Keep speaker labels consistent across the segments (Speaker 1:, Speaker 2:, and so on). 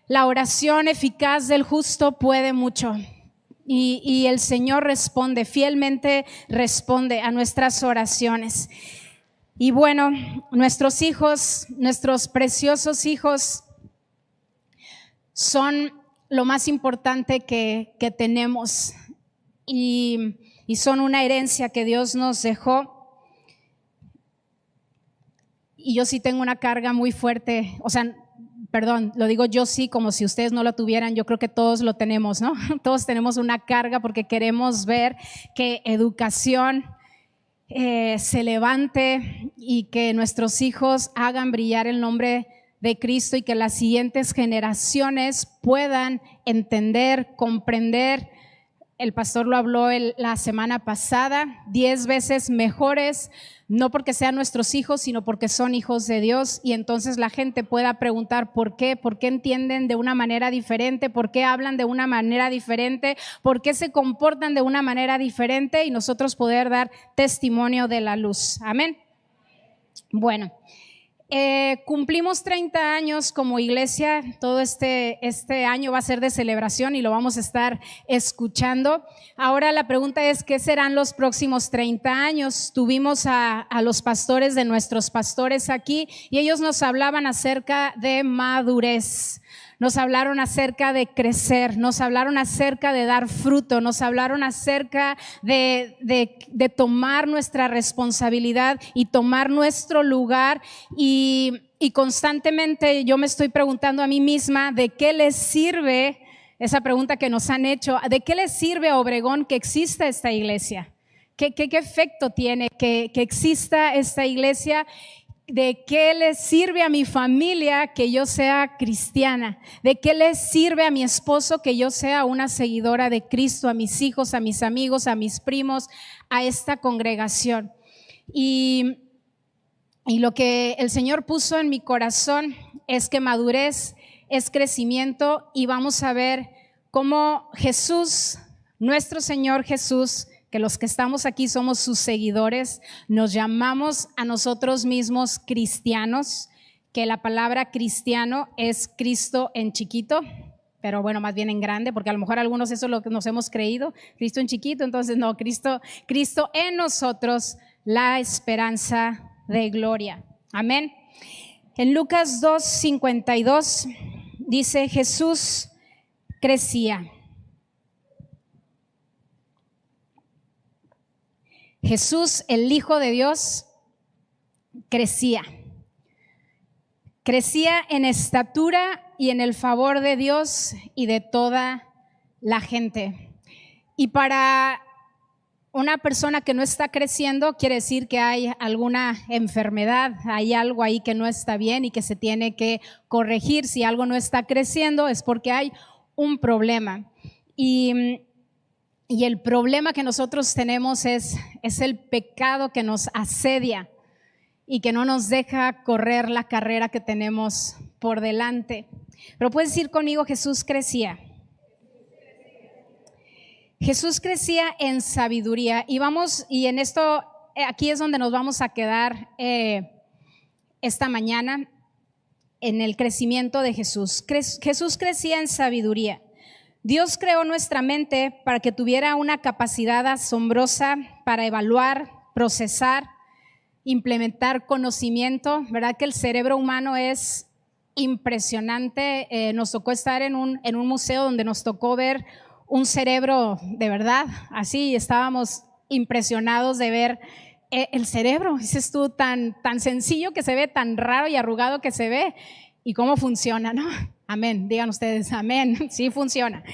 Speaker 1: La oración eficaz del justo puede mucho. Y el Señor responde, fielmente responde a nuestras oraciones. Y bueno, nuestros hijos, nuestros preciosos hijos, son lo más importante que tenemos y son una herencia que Dios nos dejó. Y yo sí tengo una carga muy fuerte, lo digo yo sí, como si ustedes no lo tuvieran. Yo creo que todos lo tenemos, ¿no? Todos tenemos una carga porque queremos ver que educación se levante y que nuestros hijos hagan brillar el nombre de Cristo y que las siguientes generaciones puedan entender, comprender. El pastor lo habló la semana pasada, 10 veces mejores, no porque sean nuestros hijos, sino porque son hijos de Dios. Y entonces la gente pueda preguntar ¿por qué? ¿Por qué entienden de una manera diferente? ¿Por qué hablan de una manera diferente? ¿Por qué se comportan de una manera diferente? Y nosotros poder dar testimonio de la luz. Amén. Bueno, cumplimos 30 años como iglesia. Todo este año va a ser de celebración y lo vamos a estar escuchando. Ahora la pregunta es, ¿qué serán los próximos 30 años? Tuvimos a los pastores de nuestros pastores aquí y ellos nos hablaban acerca de madurez. Nos hablaron acerca de crecer, nos hablaron acerca de dar fruto, nos hablaron acerca de tomar nuestra responsabilidad y tomar nuestro lugar. Y constantemente yo me estoy preguntando a mí misma, ¿de qué les sirve esa pregunta que nos han hecho? ¿De qué les sirve a Obregón que exista esta iglesia? ¿Qué efecto tiene que exista esta iglesia? ¿De qué le sirve a mi familia que yo sea cristiana? ¿De qué le sirve a mi esposo que yo sea una seguidora de Cristo? A mis hijos, a mis amigos, a mis primos, a esta congregación. Y lo que el Señor puso en mi corazón es que madurez es crecimiento, y vamos a ver cómo Jesús, nuestro Señor Jesús, que los que estamos aquí somos sus seguidores, nos llamamos a nosotros mismos cristianos, que la palabra cristiano es Cristo en chiquito, pero bueno, más bien en grande, porque a lo mejor algunos eso es lo que nos hemos creído, Cristo en chiquito. Entonces no, Cristo en nosotros, la esperanza de gloria. Amén. En Lucas 2:52 dice: Jesús crecía. Jesús, el Hijo de Dios, crecía en estatura y en el favor de Dios y de toda la gente. Y para una persona que no está creciendo, quiere decir que hay alguna enfermedad, hay algo ahí que no está bien y que se tiene que corregir. Si algo no está creciendo es porque hay un problema. Y el problema que nosotros tenemos es el pecado que nos asedia y que no nos deja correr la carrera que tenemos por delante. Pero puedes decir conmigo: Jesús crecía. Jesús crecía en sabiduría. Y en esto, aquí es donde nos vamos a quedar esta mañana, en el crecimiento de Jesús. Jesús crecía en sabiduría. Dios creó nuestra mente para que tuviera una capacidad asombrosa para evaluar, procesar, implementar conocimiento. ¿Verdad que el cerebro humano es impresionante? Nos tocó estar en un museo donde nos tocó ver un cerebro de verdad, así estábamos impresionados de ver el cerebro. Dices tú, tan sencillo que se ve, tan raro y arrugado que se ve, y cómo funciona, ¿no? Amén, digan ustedes amén, sí funciona.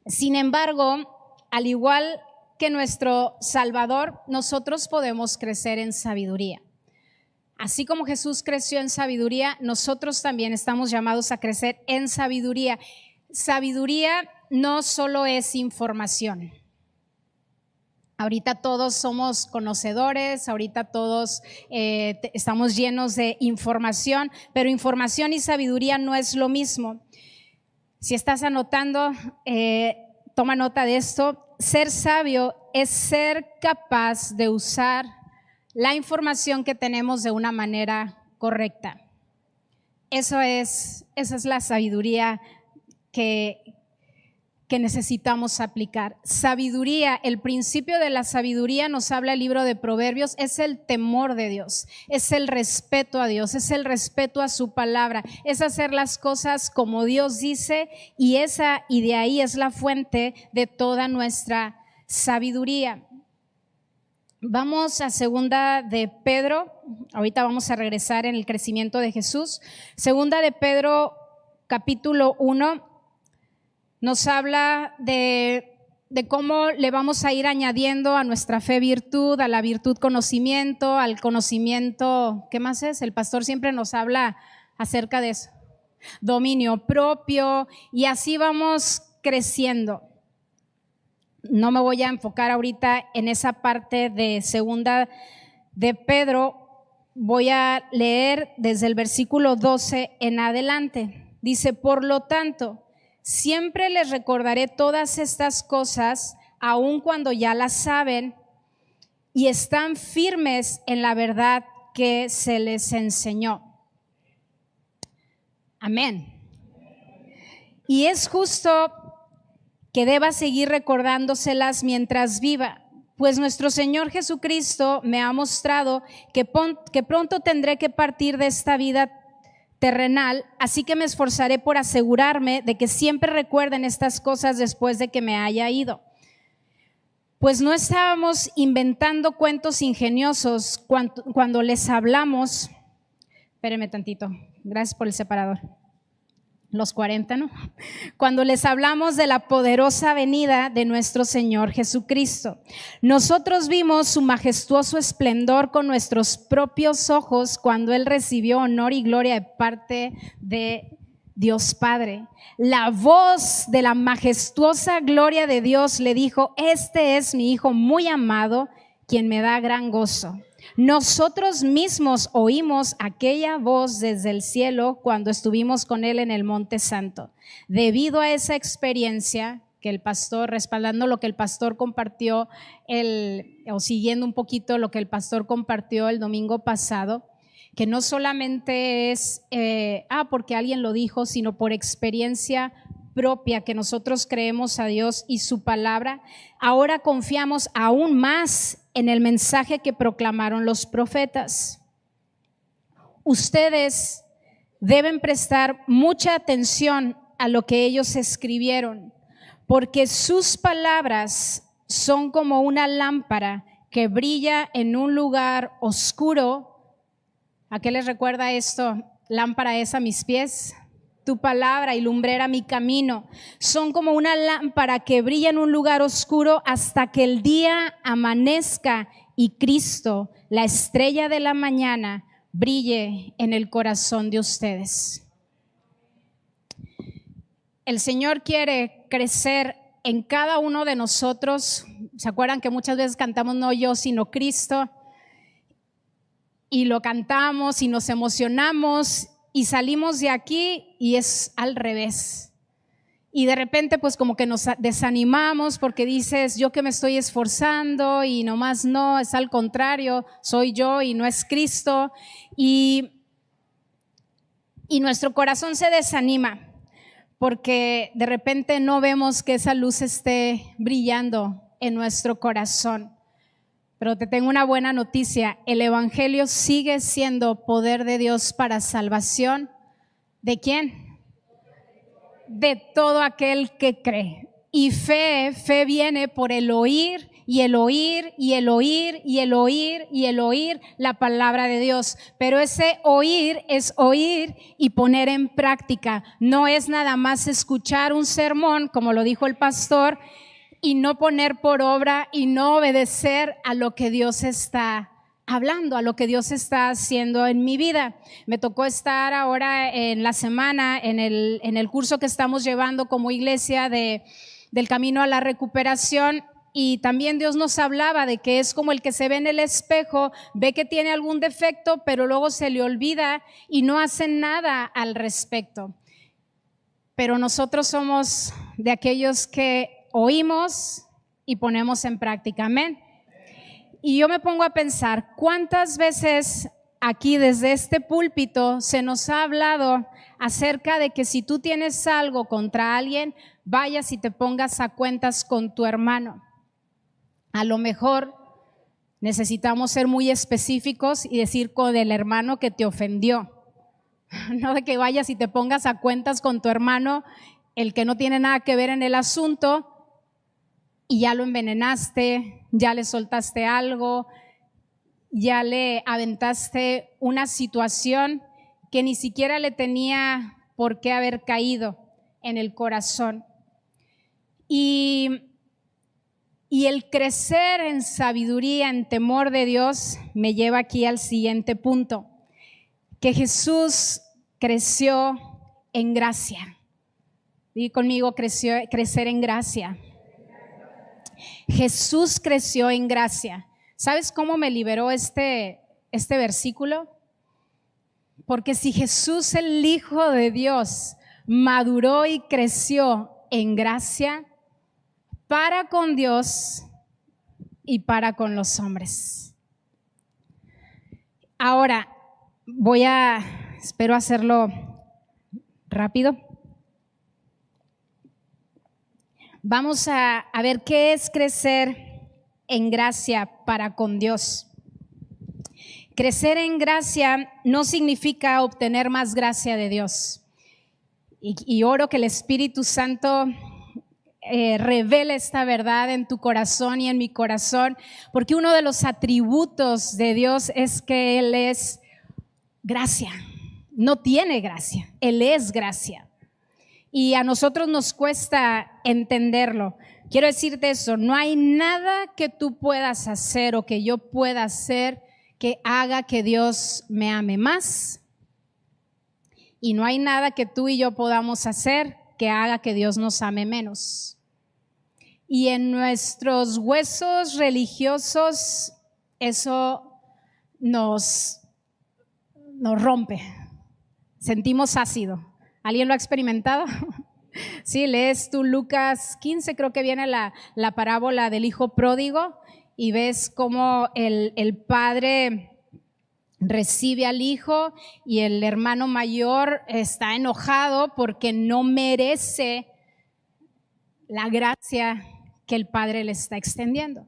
Speaker 1: Sin embargo, al igual que nuestro Salvador, nosotros podemos crecer en sabiduría. Así como Jesús creció en sabiduría, nosotros también estamos llamados a crecer en sabiduría. Sabiduría no solo es información. Ahorita todos somos conocedores, ahorita todos estamos llenos de información, pero información y sabiduría no es lo mismo. Si estás anotando, toma nota de esto. Ser sabio es ser capaz de usar la información que tenemos de una manera correcta. esa es la sabiduría que necesitamos aplicar. Sabiduría, el principio de la sabiduría nos habla el libro de Proverbios, es el temor de Dios, es el respeto a Dios, es el respeto a su palabra, es hacer las cosas como Dios dice y de ahí es la fuente de toda nuestra sabiduría. Vamos a segunda de Pedro, ahorita vamos a regresar en el crecimiento de Jesús. Segunda de Pedro, capítulo 1, nos habla de cómo le vamos a ir añadiendo a nuestra fe virtud, a la virtud conocimiento, al conocimiento, ¿qué más es? El pastor siempre nos habla acerca de eso, dominio propio, y así vamos creciendo. No me voy a enfocar ahorita en esa parte de segunda de Pedro, voy a leer desde el versículo 12 en adelante. Dice, por lo tanto, siempre les recordaré todas estas cosas, aun cuando ya las saben y están firmes en la verdad que se les enseñó. Amén. Y es justo que deba seguir recordándoselas mientras viva, pues nuestro Señor Jesucristo me ha mostrado que pronto tendré que partir de esta vida terrenal, así que me esforzaré por asegurarme de que siempre recuerden estas cosas después de que me haya ido. Pues no estábamos inventando cuentos ingeniosos cuando les hablamos. Espéreme tantito, gracias por el separador. Los 40, ¿no? Cuando les hablamos de la poderosa venida de nuestro Señor Jesucristo. Nosotros vimos su majestuoso esplendor con nuestros propios ojos cuando Él recibió honor y gloria de parte de Dios Padre. La voz de la majestuosa gloria de Dios le dijo, este es mi Hijo muy amado, quien me da gran gozo. Nosotros mismos oímos aquella voz desde el cielo cuando estuvimos con Él en el Monte Santo. Debido a esa experiencia que el pastor, respaldando lo que el pastor compartió, o siguiendo un poquito lo que el pastor compartió el domingo pasado, que no solamente es porque alguien lo dijo, sino por experiencia propia, que nosotros creemos a Dios y su palabra, ahora confiamos aún más en el mensaje que proclamaron los profetas. Ustedes deben prestar mucha atención a lo que ellos escribieron, porque sus palabras son como una lámpara que brilla en un lugar oscuro. ¿A qué les recuerda esto? Lámpara es a mis pies, tu palabra y lumbrera mi camino. Son como una lámpara que brilla en un lugar oscuro hasta que el día amanezca y Cristo, la estrella de la mañana, brille en el corazón de ustedes. El Señor quiere crecer en cada uno de nosotros. ¿Se acuerdan que muchas veces cantamos no yo sino Cristo? Y lo cantamos y nos emocionamos y salimos de aquí y es al revés. Y de repente pues como que nos desanimamos porque dices, yo que me estoy esforzando y nomás no, es al contrario, soy yo y no es Cristo. Y nuestro corazón se desanima porque de repente no vemos que esa luz esté brillando en nuestro corazón. Pero te tengo una buena noticia, el evangelio sigue siendo poder de Dios para salvación. ¿De quién? De todo aquel que cree. Y fe viene por el oír y el oír y el oír y el oír y el oír la palabra de Dios. Pero ese oír es oír y poner en práctica. No es nada más escuchar un sermón, como lo dijo el pastor, y no poner por obra y no obedecer a lo que Dios está hablando, a lo que Dios está haciendo en mi vida. Me tocó estar ahora en la semana en el curso que estamos llevando como iglesia del camino a la recuperación, y también Dios nos hablaba de que es como el que se ve en el espejo, ve que tiene algún defecto, pero luego se le olvida y no hace nada al respecto. Pero nosotros somos de aquellos que oímos y ponemos en práctica. Amén. Y yo me pongo a pensar, ¿cuántas veces aquí desde este púlpito se nos ha hablado acerca de que si tú tienes algo contra alguien, vayas y te pongas a cuentas con tu hermano. A lo mejor necesitamos ser muy específicos y decir con el hermano que te ofendió. No de que vayas y te pongas a cuentas con tu hermano, el que no tiene nada que ver en el asunto, y ya lo envenenaste, ya le soltaste algo, ya le aventaste una situación que ni siquiera le tenía por qué haber caído en el corazón. Y el crecer en sabiduría, en temor de Dios, me lleva aquí al siguiente punto, que Jesús creció en gracia. Dí conmigo, crecer en gracia. Jesús creció en gracia. ¿Sabes cómo me liberó este versículo? Porque si Jesús, el Hijo de Dios, maduró y creció en gracia para con Dios y para con los hombres. Ahora, espero hacerlo rápido. Vamos a ver qué es crecer en gracia para con Dios. Crecer en gracia no significa obtener más gracia de Dios. Y oro que el Espíritu Santo revele esta verdad en tu corazón y en mi corazón, porque uno de los atributos de Dios es que Él es gracia. No tiene gracia, Él es gracia. Y a nosotros nos cuesta entenderlo. Quiero decirte eso, no hay nada que tú puedas hacer o que yo pueda hacer que haga que Dios me ame más. Y no hay nada que tú y yo podamos hacer que haga que Dios nos ame menos. Y en nuestros huesos religiosos eso nos rompe. Sentimos ácido. ¿Alguien lo ha experimentado? Sí, lees tú Lucas 15, creo que viene la parábola del hijo pródigo y ves cómo el padre recibe al hijo y el hermano mayor está enojado porque no merece la gracia que el padre le está extendiendo.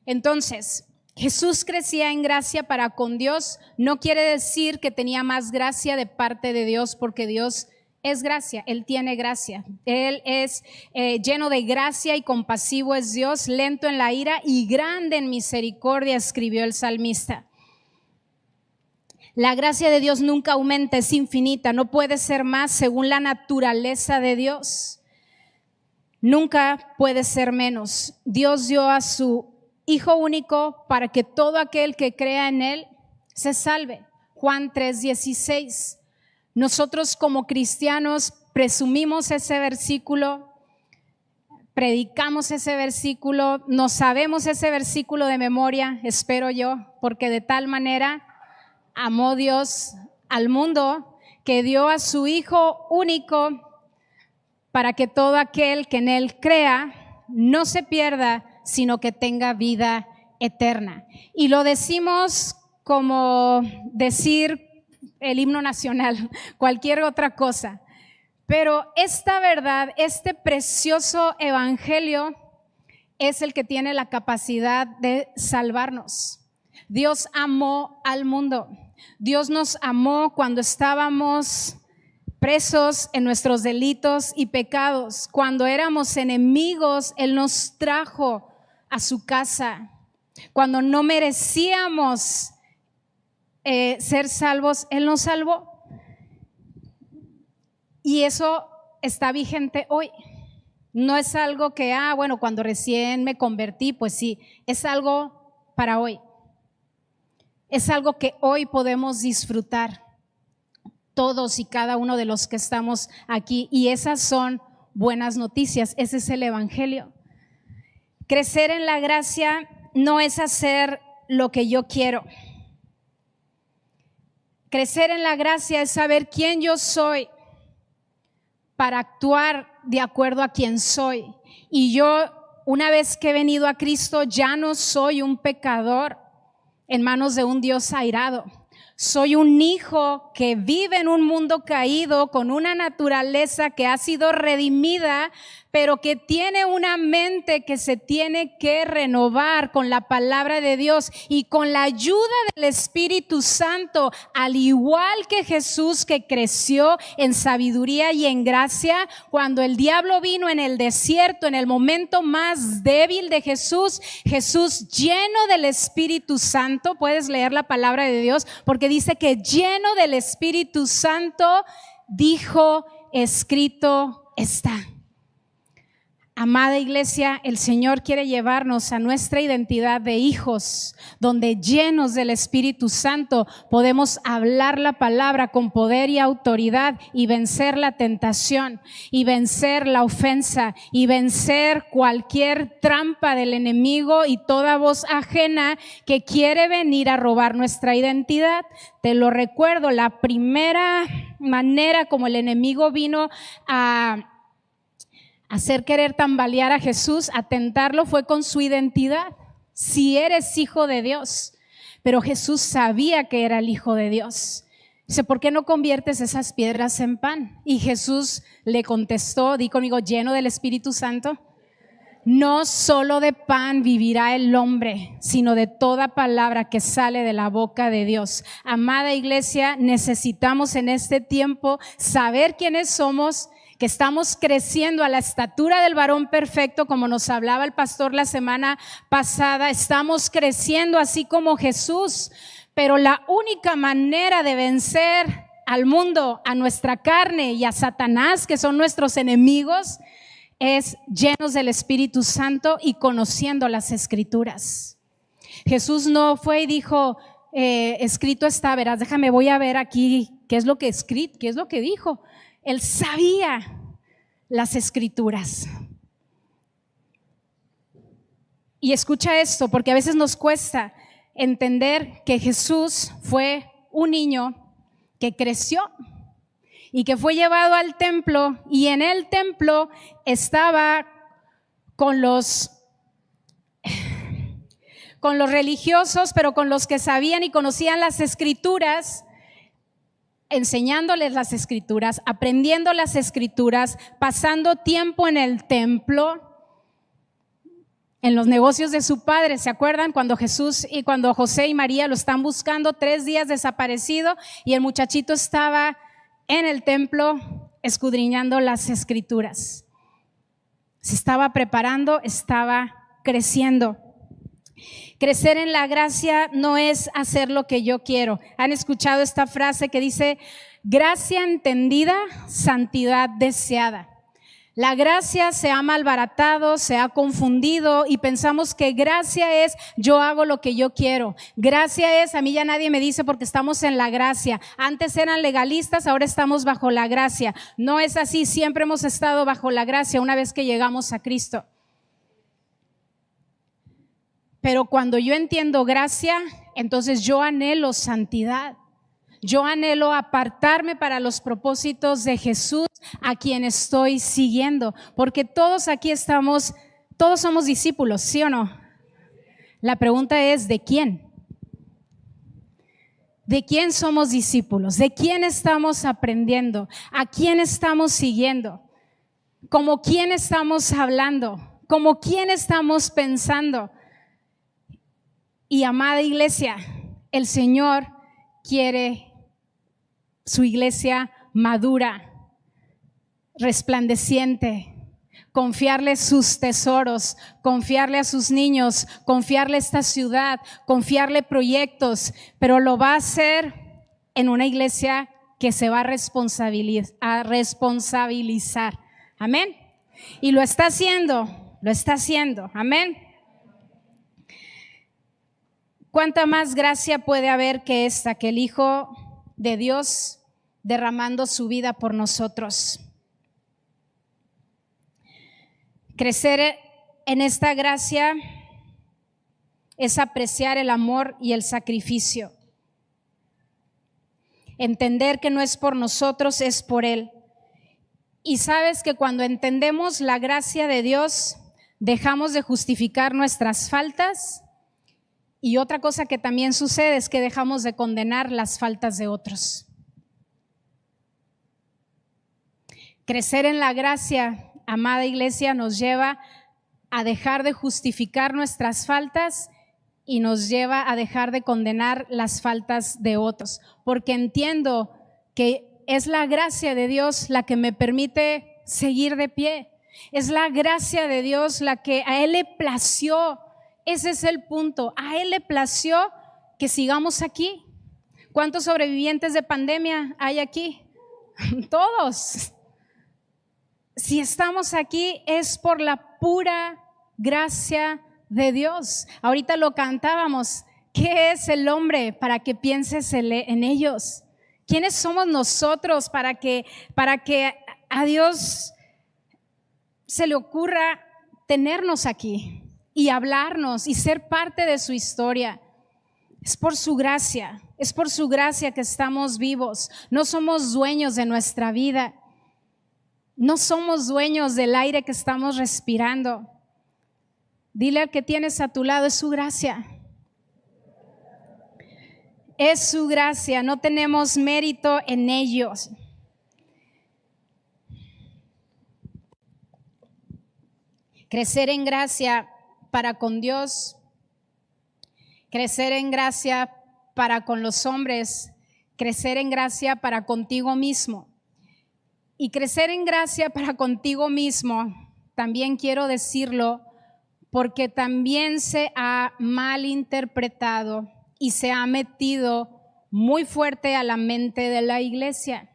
Speaker 1: Entonces, Jesús crecía en gracia para con Dios. No quiere decir que tenía más gracia de parte de Dios, porque Dios es gracia, Él tiene gracia. Él es lleno de gracia y compasivo es Dios, lento en la ira y grande en misericordia, escribió el salmista. La gracia de Dios nunca aumenta, es infinita, no puede ser más según la naturaleza de Dios. Nunca puede ser menos. Dios dio a su Hijo único para que todo aquel que crea en Él se salve. Juan 3:16. Nosotros como cristianos presumimos ese versículo, predicamos ese versículo, no sabemos ese versículo de memoria, espero yo, porque de tal manera amó Dios al mundo que dio a su Hijo único para que todo aquel que en Él crea no se pierda, sino que tenga vida eterna. Y lo decimos como decir el himno nacional, cualquier otra cosa. Pero esta verdad, este precioso evangelio es el que tiene la capacidad de salvarnos. Dios amó al mundo. Dios nos amó cuando estábamos presos en nuestros delitos y pecados. Cuando éramos enemigos, Él nos trajo a su casa. Cuando no merecíamos ser salvos, Él nos salvó. Y eso está vigente hoy. No es algo que, bueno, cuando recién me convertí, pues sí, es algo para hoy. Es algo que hoy podemos disfrutar, todos y cada uno de los que estamos aquí. Y esas son buenas noticias, ese es el evangelio. Crecer en la gracia no es hacer lo que yo quiero. Crecer en la gracia es saber quién yo soy para actuar de acuerdo a quién soy. Y yo, una vez que he venido a Cristo, ya no soy un pecador en manos de un Dios airado. Soy un hijo que vive en un mundo caído con una naturaleza que ha sido redimida, pero que tiene una mente que se tiene que renovar con la palabra de Dios y con la ayuda del Espíritu Santo, al igual que Jesús, que creció en sabiduría y en gracia. Cuando el diablo vino en el desierto, en el momento más débil de Jesús, Jesús lleno del Espíritu Santo, puedes leer la palabra de Dios, porque dice que lleno del Espíritu Santo dijo: escrito está. Amada iglesia, el Señor quiere llevarnos a nuestra identidad de hijos, donde llenos del Espíritu Santo podemos hablar la palabra con poder y autoridad y vencer la tentación y vencer la ofensa y vencer cualquier trampa del enemigo y toda voz ajena que quiere venir a robar nuestra identidad. Te lo recuerdo, la primera manera como el enemigo vino a hacer querer tambalear a Jesús, a tentarlo, fue con su identidad. Si eres hijo de Dios. Pero Jesús sabía que era el Hijo de Dios. Dice: ¿por qué no conviertes esas piedras en pan? Y Jesús le contestó, di conmigo, lleno del Espíritu Santo: no solo de pan vivirá el hombre, sino de toda palabra que sale de la boca de Dios. Amada iglesia, necesitamos en este tiempo saber quiénes somos, que estamos creciendo a la estatura del varón perfecto, como nos hablaba el pastor la semana pasada. Estamos creciendo así como Jesús, pero la única manera de vencer al mundo, a nuestra carne y a Satanás, que son nuestros enemigos, es llenos del Espíritu Santo y conociendo las Escrituras. Jesús no fue y dijo: escrito está, verás, déjame, voy a ver aquí qué es lo que escrito, qué es lo que dijo. Él sabía las Escrituras. Y escucha esto, porque a veces nos cuesta entender que Jesús fue un niño que creció y que fue llevado al templo, y en el templo estaba con los religiosos, pero con los que sabían y conocían las Escrituras, enseñándoles las Escrituras, aprendiendo las Escrituras, pasando tiempo en el templo, en los negocios de su padre. ¿Se acuerdan cuando Jesús y cuando José y María lo están buscando, 3 días desaparecido, y el muchachito estaba en el templo escudriñando las Escrituras? Se estaba preparando, estaba creciendo. Crecer en la gracia no es hacer lo que yo quiero. ¿Han escuchado esta frase que dice: gracia entendida, santidad deseada? La gracia se ha malbaratado, se ha confundido, y pensamos que gracia es yo hago lo que yo quiero. Gracia es a mí ya nadie me dice porque estamos en la gracia. Antes eran legalistas, ahora estamos bajo la gracia. No es así, siempre hemos estado bajo la gracia una vez que llegamos a Cristo. Pero cuando yo entiendo gracia, entonces yo anhelo santidad. Yo anhelo apartarme para los propósitos de Jesús, a quien estoy siguiendo. Porque todos aquí estamos, todos somos discípulos, ¿sí o no? La pregunta es: ¿de quién? ¿De quién somos discípulos? ¿De quién estamos aprendiendo? ¿A quién estamos siguiendo? ¿Cómo quién estamos hablando? ¿Cómo quién estamos pensando? Y amada iglesia, el Señor quiere su iglesia madura, resplandeciente, confiarle sus tesoros, confiarle a sus niños, confiarle esta ciudad, confiarle proyectos, pero lo va a hacer en una iglesia que se va a responsabilizar. Amén. Y lo está haciendo, amén. ¿Cuánta más gracia puede haber que esta, que el Hijo de Dios derramando su vida por nosotros? Crecer en esta gracia es apreciar el amor y el sacrificio. Entender que no es por nosotros, es por Él. Y sabes que cuando entendemos la gracia de Dios, dejamos de justificar nuestras faltas Y otra cosa que también sucede es que dejamos de condenar las faltas de otros. Crecer en la gracia, amada iglesia, nos lleva a dejar de justificar nuestras faltas y nos lleva a dejar de condenar las faltas de otros, porque entiendo que es la gracia de Dios la que me permite seguir de pie. Es la gracia de Dios la que a Él le plació. Ese es el punto. A Él le plació que sigamos aquí. ¿Cuántos sobrevivientes de pandemia hay aquí? Todos. Si estamos aquí es por la pura gracia de Dios. Ahorita lo cantábamos. ¿Qué es el hombre para que pienses en ellos? ¿Quiénes somos nosotros para que a Dios se le ocurra tenernos aquí y hablarnos y ser parte de su historia? Es por su gracia que estamos vivos. No somos dueños de nuestra vida. No somos dueños del aire que estamos respirando. Dile al que tienes a tu lado, es su gracia. Es su gracia, no tenemos mérito en ellos. Crecer en gracia para con Dios, crecer en gracia para con los hombres, crecer en gracia para contigo mismo. Y crecer en gracia para contigo mismo, también quiero decirlo, porque también se ha malinterpretado y se ha metido muy fuerte a la mente de la iglesia.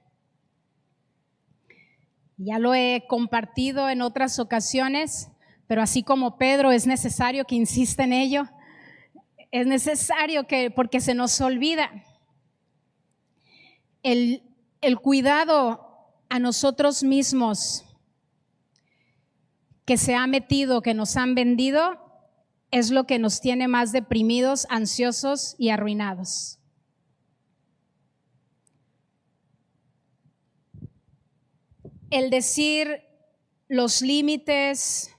Speaker 1: Ya lo he compartido en otras ocasiones, pero así como Pedro es necesario que insista en ello, es necesario porque se nos olvida. El cuidado a nosotros mismos que se ha metido, que nos han vendido, es lo que nos tiene más deprimidos, ansiosos y arruinados. El decir los límites,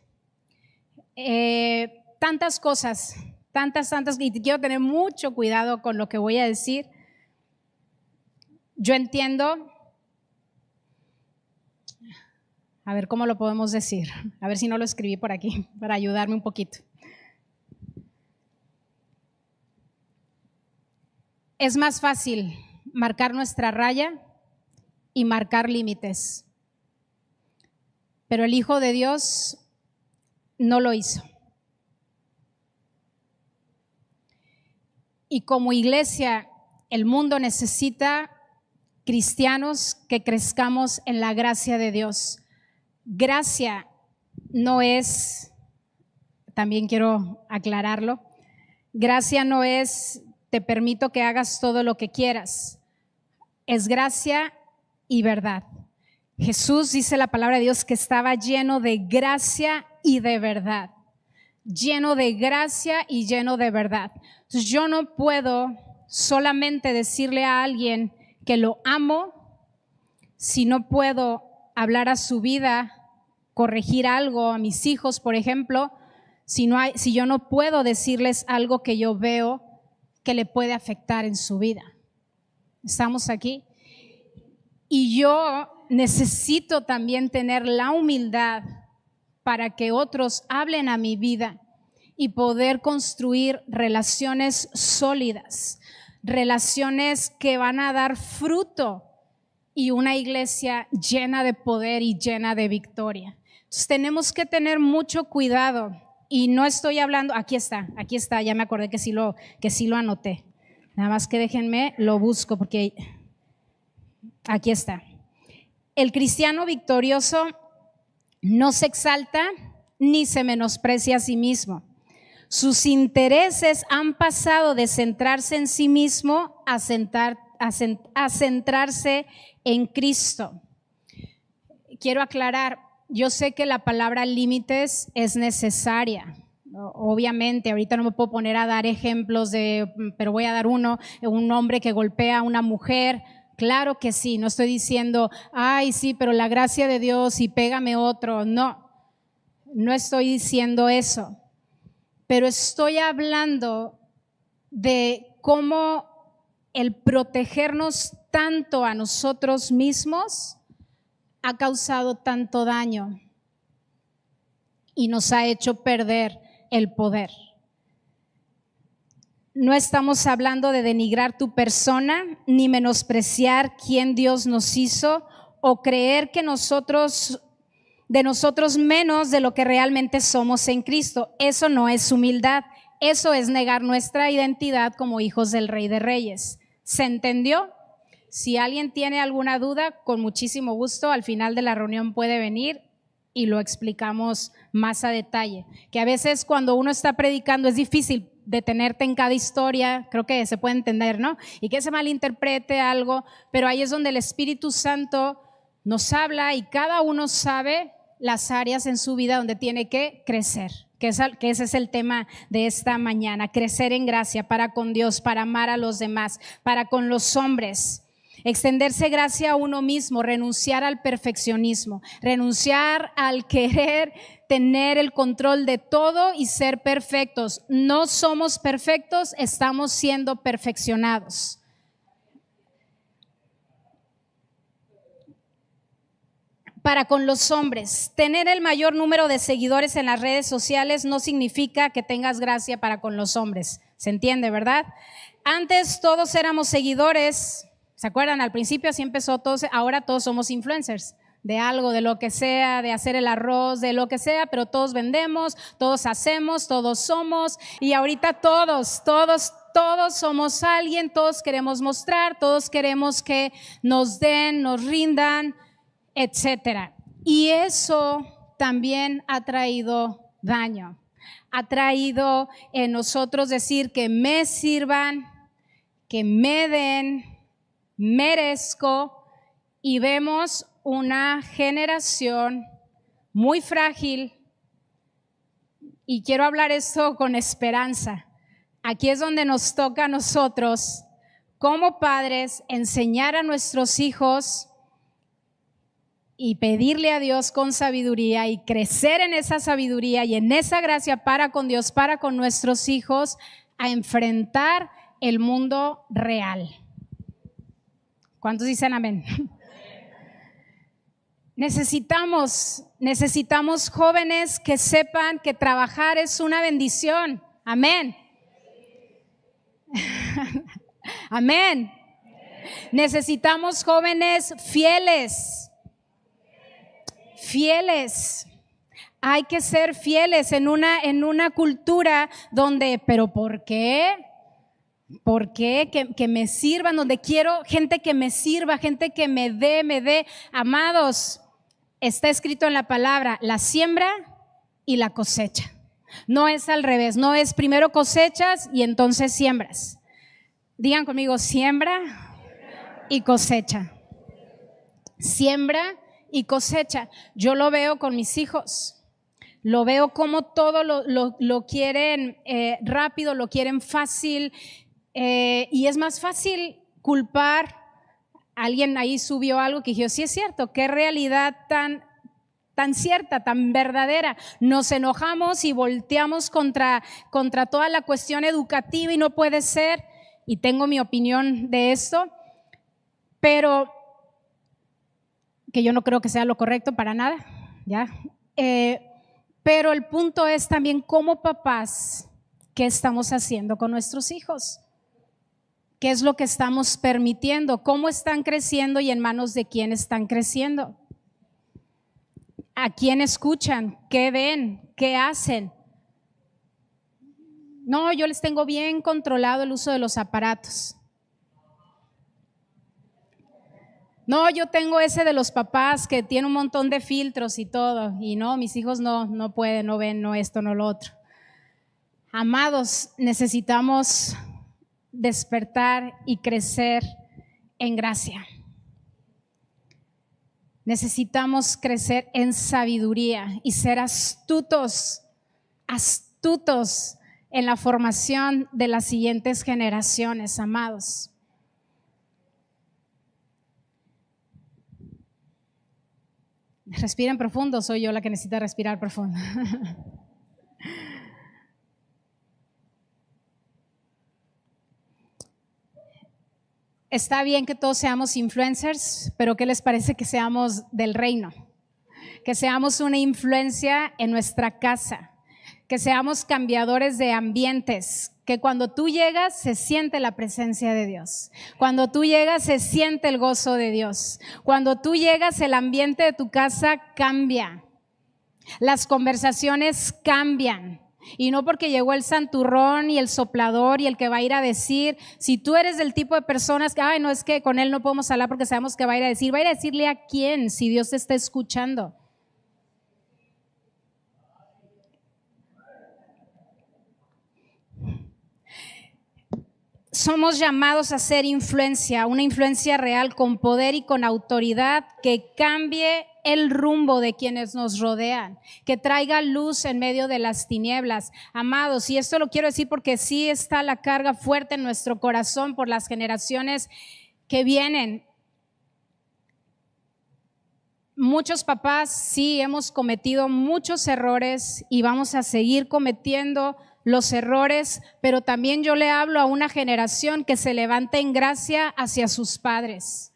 Speaker 1: tantas cosas, tantas, y quiero tener mucho cuidado con lo que voy a decir. Yo entiendo. A ver cómo lo podemos decir. A ver si no lo escribí por aquí para ayudarme un poquito. Es más fácil marcar nuestra raya y marcar límites. Pero el Hijo de Dios no lo hizo. Y como iglesia, el mundo necesita cristianos que crezcamos en la gracia de Dios. Gracia no es, también quiero aclararlo, gracia no es te permito que hagas todo lo que quieras, es gracia y verdad. Jesús, dice la palabra de Dios, que estaba lleno de gracia y de verdad, lleno de gracia y lleno de verdad. Entonces yo no puedo solamente decirle a alguien que lo amo si no puedo hablar a su vida, corregir algo a mis hijos, por ejemplo, si yo no puedo decirles algo que yo veo que le puede afectar en su vida. ¿Estamos aquí? Y yo necesito también tener la humildad para que otros hablen a mi vida y poder construir relaciones sólidas, relaciones que van a dar fruto y una iglesia llena de poder y llena de victoria. Entonces tenemos que tener mucho cuidado y no estoy hablando, aquí está, ya me acordé que sí lo anoté. Nada más que déjenme, lo busco porque aquí está. El cristiano victorioso no se exalta ni se menosprecia a sí mismo. Sus intereses han pasado de centrarse en sí mismo a centrarse en Cristo. Quiero aclarar, yo sé que la palabra límites es necesaria. Obviamente, ahorita no me puedo poner a dar ejemplos pero voy a dar un hombre que golpea a una mujer. Claro que sí, no estoy diciendo, ay sí, pero la gracia de Dios y pégame otro. No estoy diciendo eso. Pero estoy hablando de cómo el protegernos tanto a nosotros mismos ha causado tanto daño y nos ha hecho perder el poder. No estamos hablando de denigrar tu persona, ni menospreciar quién Dios nos hizo o creer que de nosotros menos de lo que realmente somos en Cristo. Eso no es humildad, eso es negar nuestra identidad como hijos del Rey de Reyes. ¿Se entendió? Si alguien tiene alguna duda, con muchísimo gusto, al final de la reunión puede venir y lo explicamos más a detalle. Que a veces cuando uno está predicando es difícil detenerte en cada historia, creo que se puede entender, ¿no? Y que se malinterprete algo, pero ahí es donde el Espíritu Santo nos habla y cada uno sabe las áreas en su vida donde tiene que crecer, que ese es el tema de esta mañana, crecer en gracia para con Dios, para amar a los demás, para con los hombres. Extenderse gracia a uno mismo, renunciar al perfeccionismo, renunciar al querer tener el control de todo y ser perfectos. No somos perfectos, estamos siendo perfeccionados. Para con los hombres, tener el mayor número de seguidores en las redes sociales no significa que tengas gracia para con los hombres. ¿Se entiende, verdad? Antes todos éramos seguidores. ¿Se acuerdan? Al principio así empezó todo, ahora todos somos influencers de algo, de lo que sea, de hacer el arroz, de lo que sea, pero todos vendemos, todos hacemos, todos somos y ahorita todos somos alguien, todos queremos mostrar, todos queremos que nos den, nos rindan, etcétera. Y eso también ha traído daño, ha traído en nosotros decir que me sirvan, que me den, merezco, y vemos una generación muy frágil, y quiero hablar esto con esperanza. Aquí es donde nos toca a nosotros como padres enseñar a nuestros hijos y pedirle a Dios con sabiduría y crecer en esa sabiduría y en esa gracia para con Dios, para con nuestros hijos, a enfrentar el mundo real. ¿Cuántos dicen amén? Necesitamos jóvenes que sepan que trabajar es una bendición. Amén. Amén. Necesitamos jóvenes fieles. Fieles. Hay que ser fieles en una cultura donde, ¿pero por qué? ¿Por qué? Que me sirvan, donde quiero gente que me sirva, gente que me dé. Amados, está escrito en la palabra, la siembra y la cosecha. No es al revés, no es primero cosechas y entonces siembras. Digan conmigo, siembra y cosecha. Siembra y cosecha. Yo lo veo con mis hijos. Lo veo como todo lo quieren rápido, lo quieren fácil. Y es más fácil culpar. Alguien ahí subió algo que dije, sí es cierto, qué realidad tan cierta, tan verdadera. Nos enojamos y volteamos contra toda la cuestión educativa y no puede ser, y tengo mi opinión de esto, pero que yo no creo que sea lo correcto para nada, ¿ya? Pero el punto es también como papás, ¿qué estamos haciendo con nuestros hijos? ¿Qué es lo que estamos permitiendo? ¿Cómo están creciendo y en manos de quién están creciendo? ¿A quién escuchan? ¿Qué ven? ¿Qué hacen? No, yo les tengo bien controlado el uso de los aparatos. No, yo tengo ese de los papás que tiene un montón de filtros y todo. Y no, mis hijos no pueden, no ven, no esto, no lo otro. Amados, necesitamos despertar y crecer en gracia. Necesitamos crecer en sabiduría y ser astutos en la formación de las siguientes generaciones, amados. Respiren profundo, soy yo la que necesita respirar profundo. Está bien que todos seamos influencers, pero ¿qué les parece que seamos del reino? Que seamos una influencia en nuestra casa, que seamos cambiadores de ambientes, que cuando tú llegas se siente la presencia de Dios, cuando tú llegas se siente el gozo de Dios, cuando tú llegas el ambiente de tu casa cambia, las conversaciones cambian. Y no porque llegó el santurrón y el soplador y el que va a ir a decir, si tú eres del tipo de personas que, ay, no, es que con él no podemos hablar porque sabemos que va a ir a decir, ¿va a ir a decirle a quién si Dios te está escuchando? Somos llamados a ser influencia, una influencia real con poder y con autoridad que cambie el rumbo de quienes nos rodean, que traiga luz en medio de las tinieblas. Amados, y esto lo quiero decir porque sí está la carga fuerte en nuestro corazón por las generaciones que vienen. Muchos papás sí hemos cometido muchos errores y vamos a seguir cometiendo los errores, pero también yo le hablo a una generación que se levanta en gracia hacia sus padres.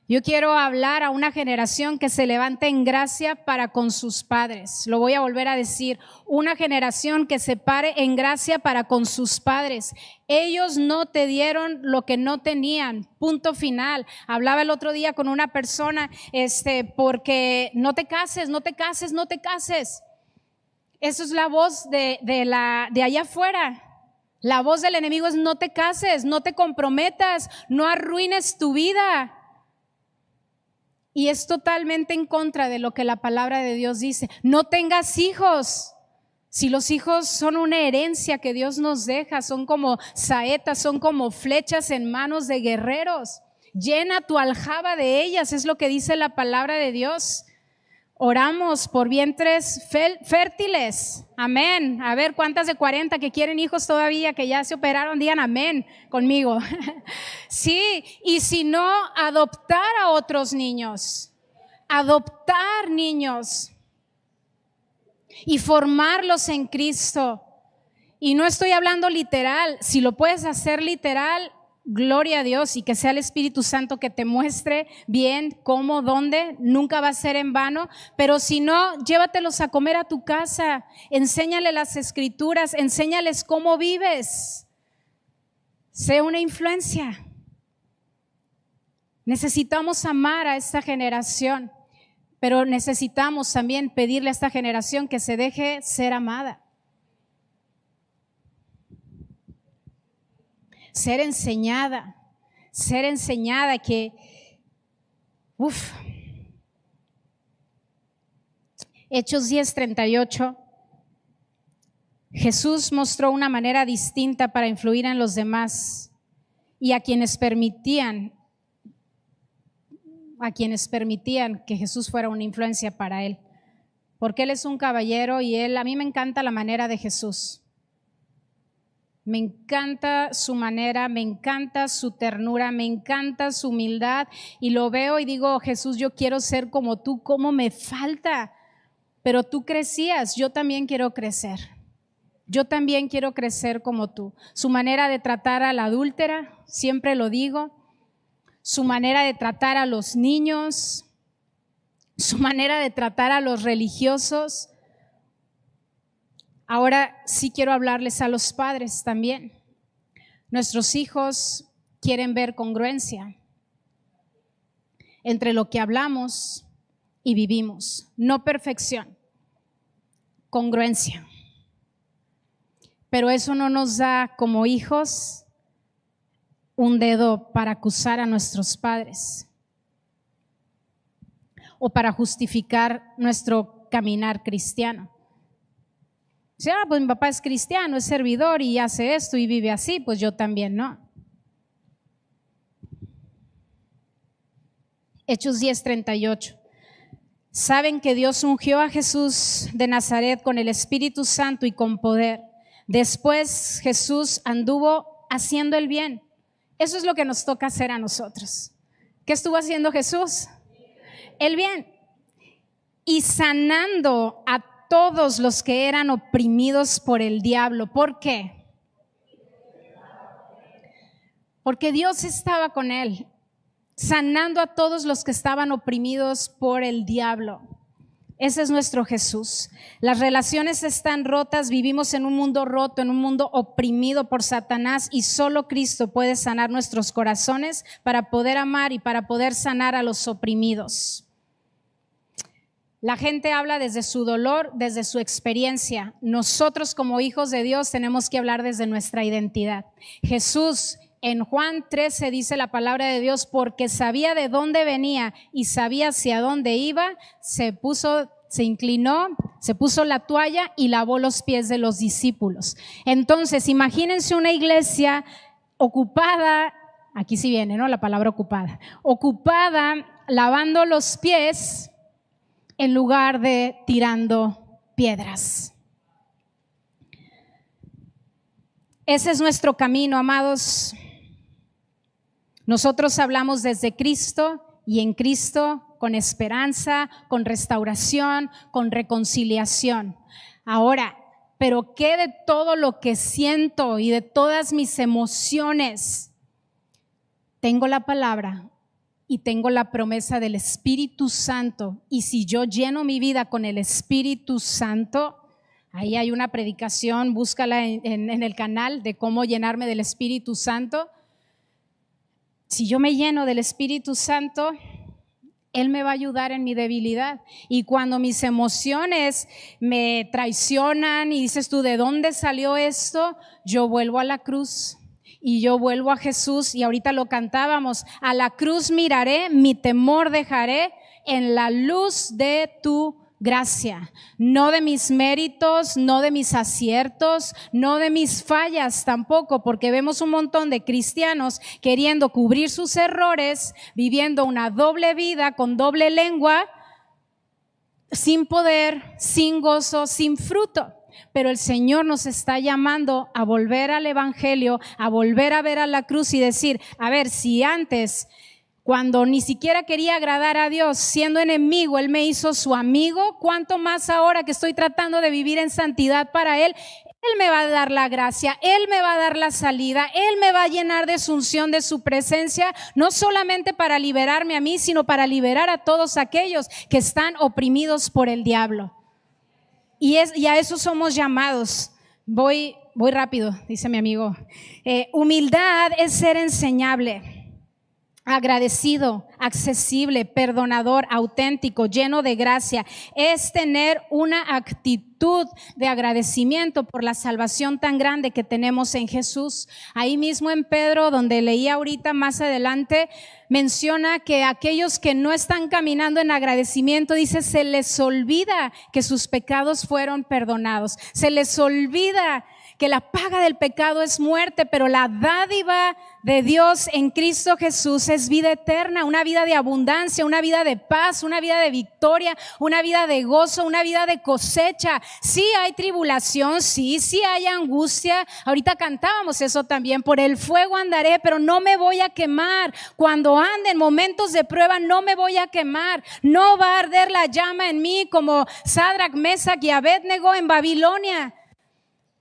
Speaker 1: Yo quiero hablar a una generación que se levante en gracia para con sus padres. Lo voy a volver a decir, una generación que se pare en gracia para con sus padres. Ellos no te dieron lo que no tenían, punto final. Hablaba el otro día con una persona, porque no te cases, no te cases, no te cases. Eso es la voz de allá afuera. La voz del enemigo es no te cases, no te comprometas, no arruines tu vida. Y es totalmente en contra de lo que la palabra de Dios dice. No tengas hijos. Si los hijos son una herencia que Dios nos deja, son como saetas, son como flechas en manos de guerreros. Llena tu aljaba de ellas, es lo que dice la palabra de Dios. Oramos por vientres fértiles, amén. A ver, ¿cuántas de 40 que quieren hijos todavía, que ya se operaron? Digan amén conmigo. Sí, y si no, adoptar a otros niños, adoptar niños y formarlos en Cristo. Y no estoy hablando literal, si lo puedes hacer literal, gloria a Dios, y que sea el Espíritu Santo que te muestre bien cómo, dónde, nunca va a ser en vano. Pero si no, llévatelos a comer a tu casa, enséñale las escrituras, enséñales cómo vives. Sé una influencia. Necesitamos amar a esta generación, pero necesitamos también pedirle a esta generación que se deje ser amada. Ser enseñada que, Hechos 10:38, Jesús mostró una manera distinta para influir en los demás y a quienes permitían que Jesús fuera una influencia para él, porque él es un caballero y a mí me encanta la manera de Jesús. Me encanta su manera, me encanta su ternura, me encanta su humildad, y lo veo y digo, Jesús, yo quiero ser como tú, ¿cómo me falta? Pero tú crecías, yo también quiero crecer. Yo también quiero crecer como tú. Su manera de tratar a la adúltera, siempre lo digo, su manera de tratar a los niños, su manera de tratar a los religiosos. Ahora sí quiero hablarles a los padres también. Nuestros hijos quieren ver congruencia entre lo que hablamos y vivimos, no perfección, congruencia. Pero eso no nos da como hijos un dedo para acusar a nuestros padres o para justificar nuestro caminar cristiano. Si, pues mi papá es cristiano, es servidor y hace esto y vive así, pues yo también no. Hechos 10:38. Saben que Dios ungió a Jesús de Nazaret con el Espíritu Santo y con poder. Después Jesús anduvo haciendo el bien. Eso es lo que nos toca hacer a nosotros. ¿Qué estuvo haciendo Jesús? El bien. Y sanando a todos los que eran oprimidos por el diablo. ¿Por qué? porque Dios estaba con él, sanando a todos los que estaban oprimidos por el diablo. Ese es nuestro Jesús. Las relaciones están rotas, vivimos en un mundo roto, en un mundo oprimido por Satanás, y solo Cristo puede sanar nuestros corazones para poder amar y para poder sanar a los oprimidos. La gente habla desde su dolor, desde su experiencia. Nosotros como hijos de Dios tenemos que hablar desde nuestra identidad. Jesús, en Juan 13 dice la palabra de Dios, porque sabía de dónde venía y sabía hacia dónde iba, se inclinó, se puso la toalla y lavó los pies de los discípulos. Entonces, imagínense una iglesia ocupada, aquí sí viene, ¿no? La palabra ocupada, lavando los pies en lugar de tirando piedras. Ese es nuestro camino, amados. Nosotros hablamos desde Cristo y en Cristo, con esperanza, con restauración, con reconciliación. Ahora, ¿pero qué de todo lo que siento y de todas mis emociones? Tengo la palabra y tengo la promesa del Espíritu Santo, y si yo lleno mi vida con el Espíritu Santo, ahí hay una predicación, búscala en el canal de cómo llenarme del Espíritu Santo. Si yo me lleno del Espíritu Santo, Él me va a ayudar en mi debilidad. Y cuando mis emociones me traicionan y dices tú, ¿de dónde salió esto? Yo vuelvo a la cruz y yo vuelvo a Jesús, y ahorita lo cantábamos, a la cruz miraré, mi temor dejaré en la luz de tu gracia, no de mis méritos, no de mis aciertos, no de mis fallas tampoco, porque vemos un montón de cristianos queriendo cubrir sus errores, viviendo una doble vida con doble lengua, sin poder, sin gozo, sin fruto. Pero el Señor nos está llamando a volver al evangelio, a volver a ver a la cruz y decir, a ver, si antes, cuando ni siquiera quería agradar a Dios, siendo enemigo, Él me hizo su amigo, ¿cuánto más ahora que estoy tratando de vivir en santidad para Él? Él me va a dar la gracia, Él me va a dar la salida, Él me va a llenar de su unción, de su presencia, no solamente para liberarme a mí, sino para liberar a todos aquellos que están oprimidos por el diablo. Y a eso somos llamados. Voy rápido, dice mi amigo. Humildad es ser enseñable, agradecido, accesible, perdonador, auténtico, lleno de gracia. Es tener una actitud de agradecimiento por la salvación tan grande que tenemos en Jesús. Ahí mismo en Pedro, donde leí ahorita más adelante, menciona que aquellos que no están caminando en agradecimiento, dice, se les olvida que sus pecados fueron perdonados. Se les olvida que la paga del pecado es muerte, pero la dádiva de Dios en Cristo Jesús es vida eterna, una vida de abundancia, una vida de paz, una vida de victoria, una vida de gozo, una vida de cosecha. Sí hay tribulación, sí hay angustia. Ahorita cantábamos eso también, por el fuego andaré, pero no me voy a quemar. Cuando ande en momentos de prueba, no me voy a quemar. No va a arder la llama en mí como Sadrach, Mesach y Abednego en Babilonia.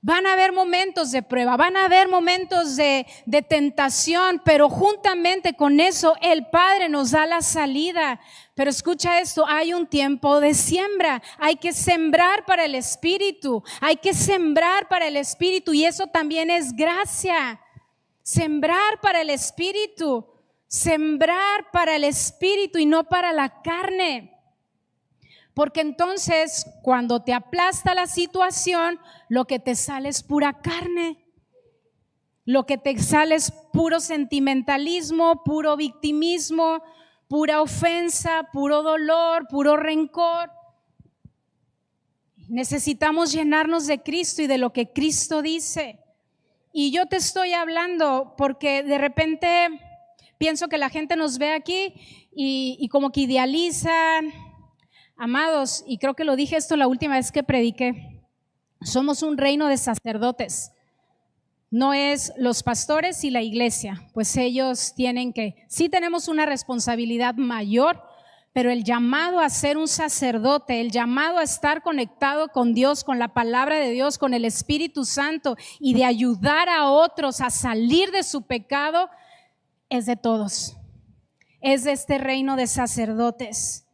Speaker 1: Van a haber momentos de prueba, van a haber momentos de tentación, pero juntamente con eso el Padre nos da la salida. Pero escucha esto, hay un tiempo de siembra, hay que sembrar para el Espíritu, hay que sembrar para el Espíritu, y eso también es gracia. Sembrar para el Espíritu, sembrar para el Espíritu y no para la carne. Porque entonces cuando te aplasta la situación, lo que te sale es pura carne, lo que te sale es puro sentimentalismo, puro victimismo, pura ofensa, puro dolor, puro rencor. Necesitamos llenarnos de Cristo y de lo que Cristo dice. Y yo te estoy hablando porque de repente pienso que la gente nos ve aquí y como que idealizan. Amados, y creo que lo dije esto la última vez que prediqué, somos un reino de sacerdotes. No es los pastores y la iglesia, pues ellos tienen que, sí tenemos una responsabilidad mayor, pero el llamado a ser un sacerdote, el llamado a estar conectado con Dios, con la palabra de Dios, con el Espíritu Santo y de ayudar a otros a salir de su pecado, es de todos, es de este reino de sacerdotes.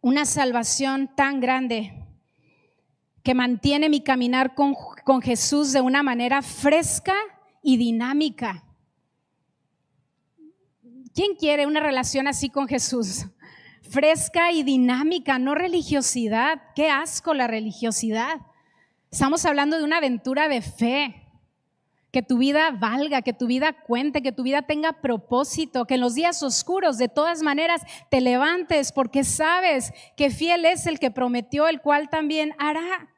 Speaker 1: Una salvación tan grande que mantiene mi caminar con Jesús de una manera fresca y dinámica. ¿Quién quiere una relación así con Jesús? Fresca y dinámica, no religiosidad. Qué asco la religiosidad. Estamos hablando de una aventura de fe. Que tu vida valga, que tu vida cuente, que tu vida tenga propósito, que en los días oscuros de todas maneras te levantes porque sabes que fiel es el que prometió, el cual también hará.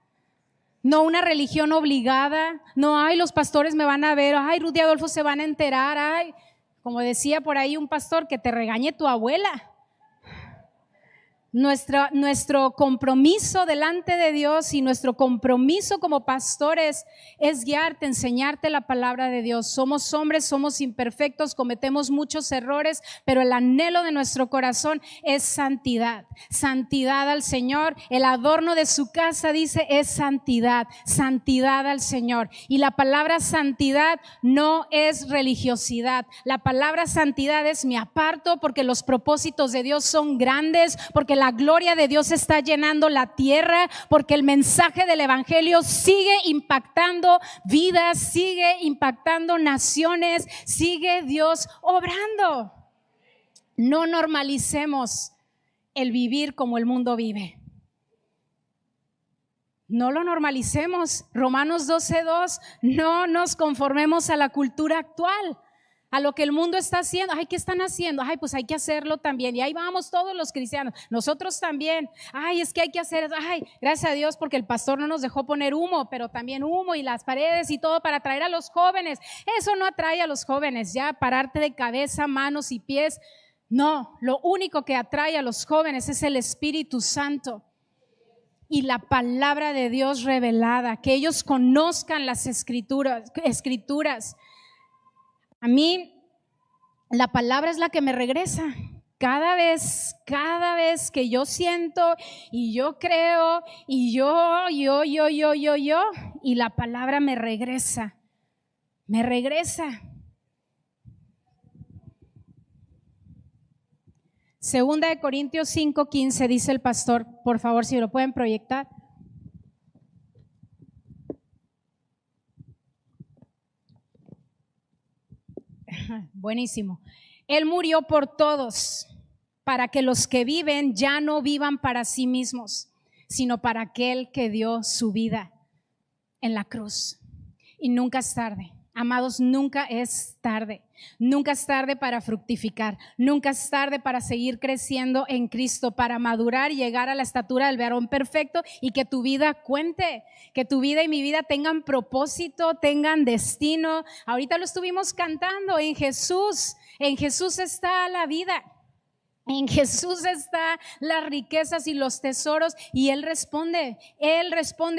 Speaker 1: No una religión obligada, no, ay, los pastores me van a ver, ay, Ruth y Adolfo se van a enterar, ay, como decía por ahí un pastor, que te regañe tu abuela. Nuestro compromiso delante de Dios y nuestro compromiso como pastores es guiarte, enseñarte la palabra de Dios. Somos hombres, somos imperfectos, cometemos muchos errores, pero el anhelo de nuestro corazón es santidad. Santidad al Señor. El adorno de su casa dice es santidad, santidad al Señor. Y la palabra santidad no es religiosidad. La palabra santidad es me aparto porque los propósitos de Dios son grandes, porque la gloria de Dios está llenando la tierra, porque el mensaje del evangelio sigue impactando vidas, sigue impactando naciones, sigue Dios obrando. No normalicemos el vivir como el mundo vive. No lo normalicemos. Romanos 12:2, no nos conformemos a la cultura actual, a lo que el mundo está haciendo. Ay, ¿qué están haciendo? Ay, pues hay que hacerlo también. Y ahí vamos todos los cristianos, nosotros también. Ay, es que hay que hacer, ay, gracias a Dios porque el pastor no nos dejó poner humo, pero también humo y las paredes y todo para atraer a los jóvenes. Eso no atrae a los jóvenes, ya pararte de cabeza, manos y pies. No, lo único que atrae a los jóvenes es el Espíritu Santo y la palabra de Dios revelada, que ellos conozcan las escrituras. A mí la palabra es la que me regresa. Cada vez que yo siento y yo creo y yo, y la palabra me regresa. Segunda de Corintios 5:15 dice el pastor, por favor, si lo pueden proyectar. Buenísimo. Él murió por todos, para que los que viven ya no vivan para sí mismos, sino para aquel que dio su vida en la cruz. Y nunca es tarde. Amados, nunca es tarde. Nunca es tarde para fructificar. Nunca es tarde para seguir creciendo en Cristo, para madurar y llegar a la estatura del varón perfecto y que tu vida cuente, que tu vida y mi vida tengan propósito, tengan destino. Ahorita lo estuvimos cantando, en Jesús está la vida. En Jesús está las riquezas y los tesoros, y Él responde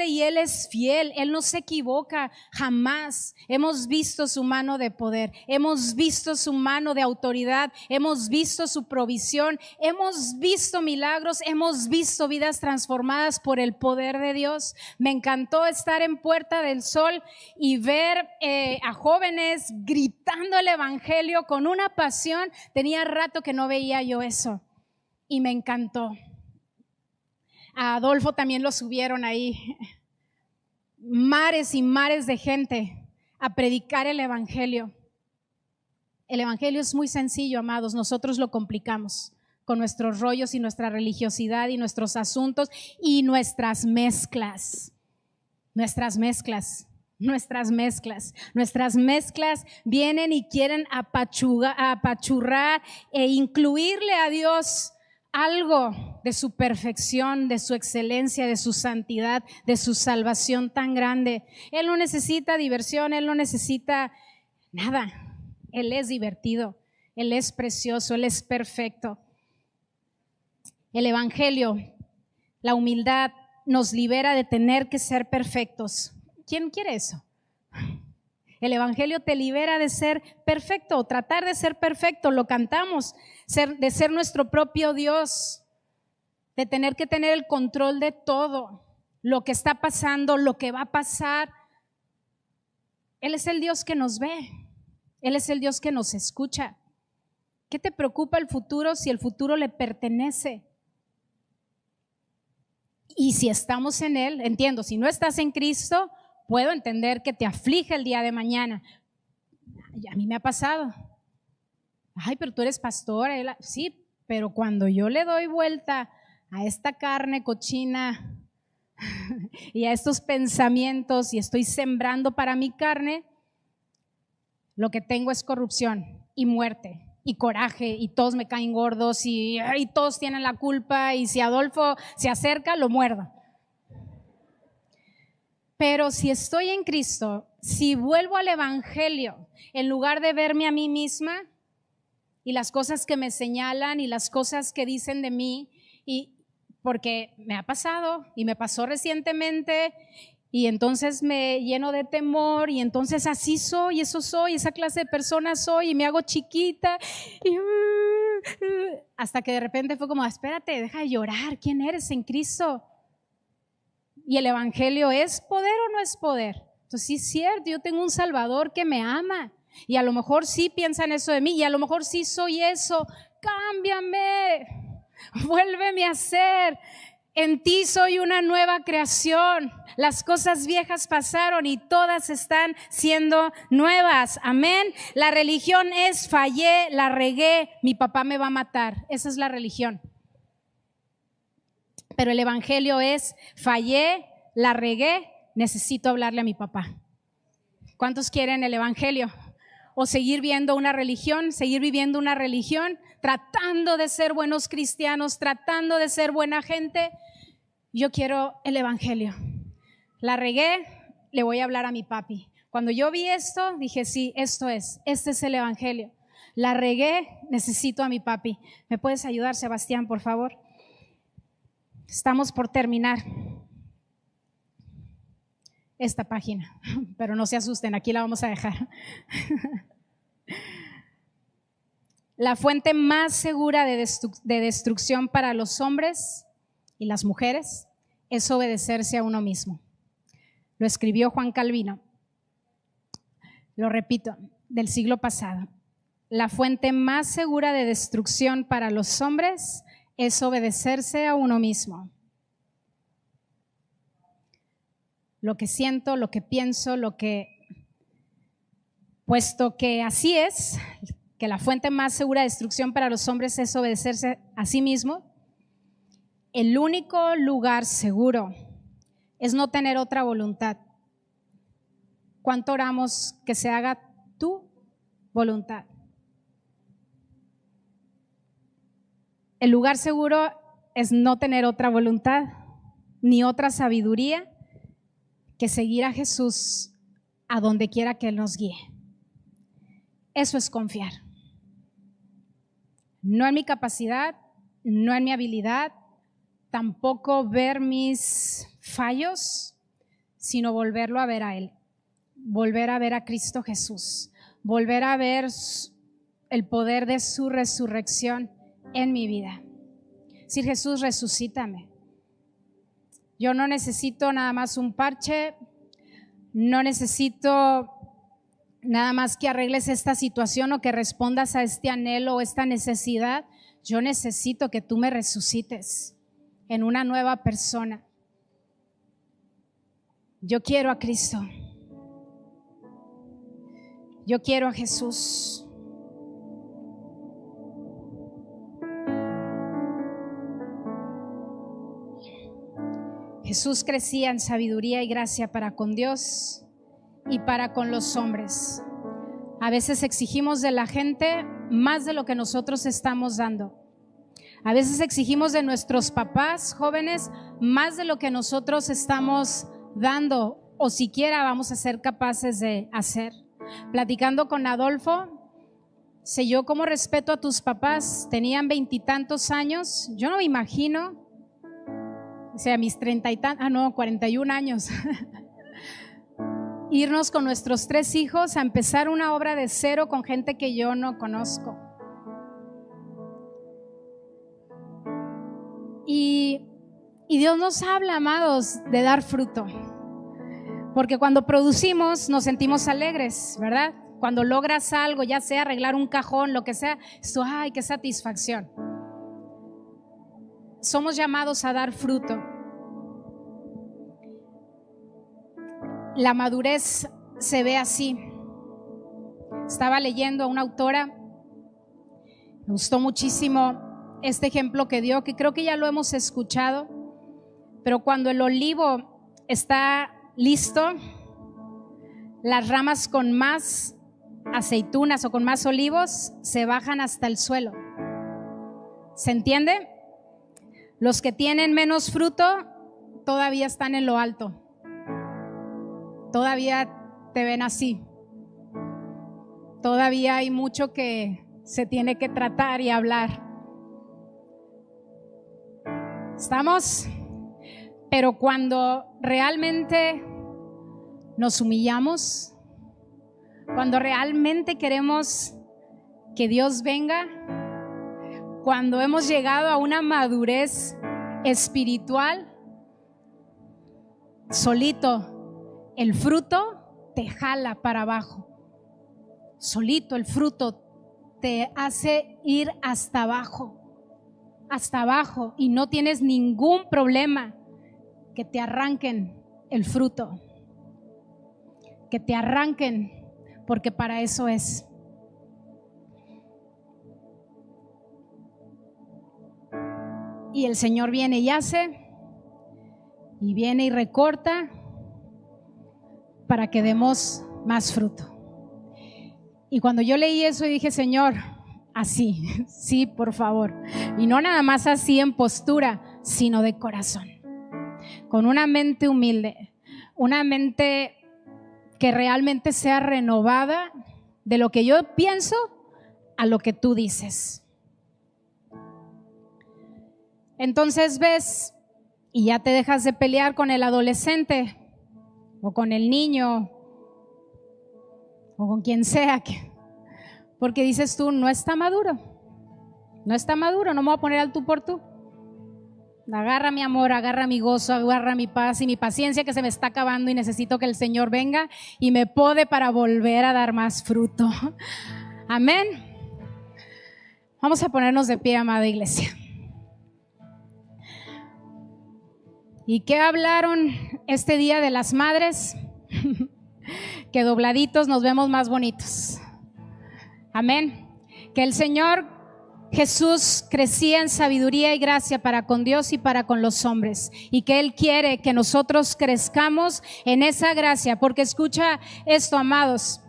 Speaker 1: y Él es fiel, Él no se equivoca jamás. Hemos visto su mano de poder, hemos visto su mano de autoridad, hemos visto su provisión, hemos visto milagros, hemos visto vidas transformadas por el poder de Dios. Me encantó estar en Puerta del Sol y ver a jóvenes gritando el evangelio con una pasión. Tenía rato que no veía yo eso. Y me encantó. A Adolfo también lo subieron ahí. Mares y mares de gente a predicar el evangelio. El evangelio es muy sencillo, amados. Nosotros lo complicamos con nuestros rollos y nuestra religiosidad y nuestros asuntos y nuestras mezclas. Nuestras mezclas vienen y quieren apachurrar e incluirle a Dios algo de su perfección, de su excelencia, de su santidad, de su salvación tan grande. Él no necesita diversión, Él no necesita nada. Él es divertido, Él es precioso, Él es perfecto. El evangelio, la humildad nos libera de tener que ser perfectos. ¿Quién quiere eso? El evangelio te libera de ser perfecto, tratar de ser perfecto, lo cantamos, de ser nuestro propio Dios, de tener que tener el control de todo, lo que está pasando, lo que va a pasar. Él es el Dios que nos ve. Él es el Dios que nos escucha. ¿Qué te preocupa el futuro si el futuro le pertenece? Y si estamos en Él, entiendo, si no estás en Cristo, puedo entender que te aflige el día de mañana. A mí me ha pasado. Ay, pero tú eres pastor. Sí, pero cuando yo le doy vuelta a esta carne cochina y a estos pensamientos y estoy sembrando para mi carne, lo que tengo es corrupción y muerte y coraje y todos me caen gordos y todos tienen la culpa y si Adolfo se acerca lo muerdo. Pero si estoy en Cristo, si vuelvo al Evangelio, en lugar de verme a mí misma y las cosas que me señalan y las cosas que dicen de mí, y porque me ha pasado y me pasó recientemente y entonces me lleno de temor y entonces así soy, eso soy, esa clase de persona soy y me hago chiquita y, hasta que de repente fue como, espérate, deja de llorar, ¿quién eres en Cristo? Y el Evangelio, ¿es poder o no es poder? Entonces sí es cierto, yo tengo un Salvador que me ama y a lo mejor sí piensan eso de mí y a lo mejor sí soy eso. Cámbiame, vuélveme a ser. En ti soy una nueva creación. Las cosas viejas pasaron y todas están siendo nuevas. Amén. La religión es fallé, la regué, mi papá me va a matar. Esa es la religión. Pero el Evangelio es fallé, la regué, necesito hablarle a mi papá. ¿Cuántos quieren el Evangelio? O seguir viendo una religión, seguir viviendo una religión, tratando de ser buenos cristianos, tratando de ser buena gente. Yo quiero el Evangelio. La regué, le voy a hablar a mi papi. Cuando yo vi esto, dije, sí, este es el Evangelio. La regué, necesito a mi papi. ¿Me puedes ayudar, Sebastián, por favor? Estamos por terminar esta página, pero no se asusten, aquí la vamos a dejar. La fuente más segura de destrucción para los hombres y las mujeres es obedecerse a uno mismo. Lo escribió Juan Calvino. Lo repito, del siglo pasado. La fuente más segura de destrucción para los hombres es obedecerse a uno mismo. Lo que siento, lo que pienso, puesto que así es, que la fuente más segura de destrucción para los hombres es obedecerse a sí mismo, el único lugar seguro es no tener otra voluntad. ¿Cuánto oramos que se haga tu voluntad? El lugar seguro es no tener otra voluntad, ni otra sabiduría que seguir a Jesús a donde quiera que Él nos guíe. Eso es confiar. No en mi capacidad, no en mi habilidad, tampoco ver mis fallos, sino volverlo a ver a Él, volver a ver a Cristo Jesús, volver a ver el poder de su resurrección en mi vida. Decir, Jesús, resucítame. Yo no necesito nada más un parche, no necesito nada más que arregles esta situación o que respondas a este anhelo o esta necesidad. Yo necesito que tú me resucites en una nueva persona. Yo quiero a Cristo. Yo quiero a Jesús. Jesús crecía en sabiduría y gracia para con Dios y para con los hombres. A veces exigimos de la gente más de lo que nosotros estamos dando. A veces exigimos de nuestros papás jóvenes más de lo que nosotros estamos dando o siquiera vamos a ser capaces de hacer. Platicando con Adolfo, sé yo cómo respeto a tus papás, tenían 20 y tantos años, yo no me imagino, o sea, mis 41 años, irnos con nuestros 3 hijos a empezar una obra de cero con gente que yo no conozco. Y Dios nos habla, amados, de dar fruto. Porque cuando producimos nos sentimos alegres, ¿verdad? Cuando logras algo, ya sea arreglar un cajón, lo que sea, esto, ¡ay, qué satisfacción! Somos llamados a dar fruto. La madurez se ve así. Estaba leyendo a una autora, me gustó muchísimo este ejemplo que dio, que creo que ya lo hemos escuchado, pero cuando el olivo está listo, las ramas con más aceitunas o con más olivos se bajan hasta el suelo. ¿Se entiende? Los que tienen menos fruto todavía están en lo alto. Todavía te ven así. Todavía hay mucho que se tiene que tratar y hablar. ¿Estamos? Pero cuando realmente nos humillamos, cuando realmente queremos que Dios venga, cuando hemos llegado a una madurez espiritual, solito el fruto te jala para abajo. Solito el fruto te hace ir hasta abajo, y no tienes ningún problema que te arranquen el fruto, que te arranquen, porque para eso es. Y el Señor viene y hace, y viene y recorta para que demos más fruto. Y cuando yo leí eso y dije, Señor, así, sí, por favor. Y no nada más así en postura, sino de corazón. Con una mente humilde, una mente que realmente sea renovada de lo que yo pienso a lo que tú dices. Entonces ves y ya te dejas de pelear con el adolescente o con el niño o con quien sea, porque dices tú, no está maduro, no me voy a poner al tú por tú. Agarra mi amor, agarra mi gozo, agarra mi paz y mi paciencia que se me está acabando y necesito que el Señor venga y me pode para volver a dar más fruto. Amén. Vamos a ponernos de pie, amada iglesia. ¿Y qué hablaron este día de las madres? Que dobladitos nos vemos más bonitos. Amén. Que el Señor Jesús crecía en sabiduría y gracia para con Dios y para con los hombres, y que Él quiere que nosotros crezcamos en esa gracia, porque escucha esto, amados.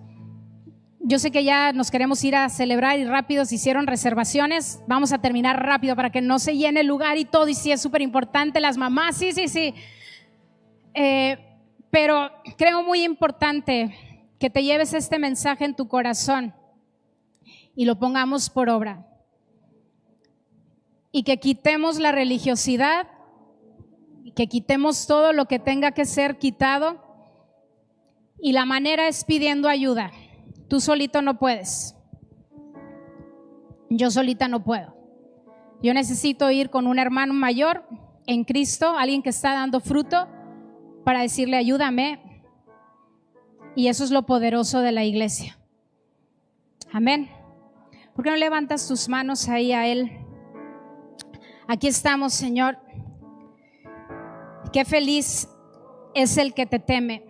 Speaker 1: Yo sé que ya nos queremos ir a celebrar y rápido, se hicieron reservaciones, vamos a terminar rápido para que no se llene el lugar y todo, y sí es súper importante, las mamás, sí. Pero creo muy importante que te lleves este mensaje en tu corazón y lo pongamos por obra. Y que quitemos la religiosidad, que quitemos todo lo que tenga que ser quitado. Y la manera es pidiendo ayuda. Tú solito no puedes. Yo solita no puedo. Yo necesito ir con un hermano mayor en Cristo, alguien que está dando fruto, para decirle ayúdame. Y eso es lo poderoso de la iglesia. Amén. ¿Por qué no levantas tus manos ahí a Él? Aquí estamos, Señor. Qué feliz es el que te teme,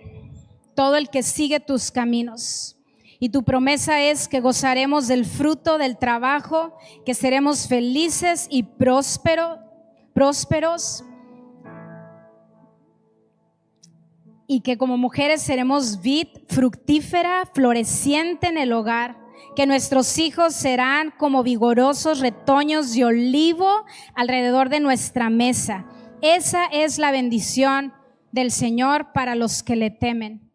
Speaker 1: todo el que sigue tus caminos. Y tu promesa es que gozaremos del fruto del trabajo, que seremos felices y prósperos, y que como mujeres seremos vid fructífera, floreciente en el hogar, que nuestros hijos serán como vigorosos retoños de olivo alrededor de nuestra mesa. Esa es la bendición del Señor para los que le temen.